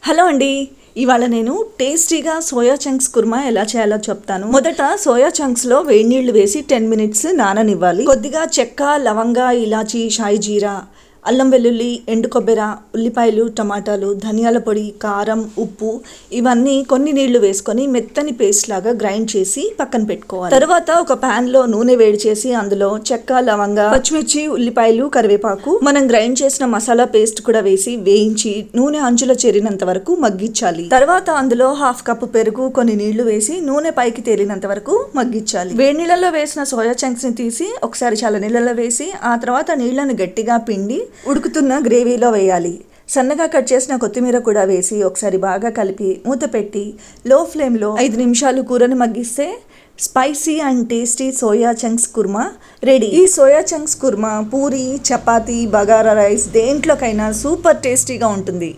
Hello అండి, ఇవాళ నేను టేస్టీగా సోయా చంక్స్ కుర్మా ఎలా చేయాలో చెప్తాను. మొదట సోయా చంక్స్ లో వేడి నీళ్లు వేసి 10 minutes నాననివ్వాలి. కొద్దిగా చెక్క, లవంగా, ఇలాచి, షాయి జీరా, అల్లం వెల్లుల్లి, ఎండు కొబ్బెర, ఉల్లిపాయలు, టమాటాలు, ధనియాల పొడి, కారం, ఉప్పు ఇవన్నీ కొన్ని నీళ్లు వేసుకొని మెత్తని పేస్ట్ లాగా గ్రైండ్ చేసి పక్కన పెట్టుకోవాలి. తర్వాత ఒక పాన్ లో నూనె వేడి చేసి అందులో చెక్క, లవంగా, పచ్చిమిర్చి, ఉల్లిపాయలు, కరివేపాకు, మనం గ్రైండ్ చేసిన మసాలా పేస్ట్ కూడా వేసి వేయించి నూనె అంచులో చేరినంత వరకు మగ్గించాలి. తర్వాత అందులో 1/2 కప్పు పెరుగు, కొన్ని నీళ్లు వేసి నూనె పైకి తేలినంత వరకు మగ్గించాలి. వేడి నీళ్ళలో వేసిన సోయా చంక్స్ ని తీసి ఒకసారి చల్ల నీళ్ళలో వేసి ఆ తర్వాత నీళ్లను గట్టిగా పిండి ఉడుకుతున్న గ్రేవీలో వేయాలి. సన్నగా కట్ చేసిన కొత్తిమీర కూడా వేసి ఒకసారి బాగా కలిపి మూత పెట్టి లో ఫ్లేమ్లో 5 నిమిషాలు కూరని మగ్గిస్తే spicy and tasty soya chunks kurma ready. ఈ soya chunks kurma puri, chapati, bagara rice దేంట్లోకైనా సూపర్ టేస్టీగా ఉంటుంది.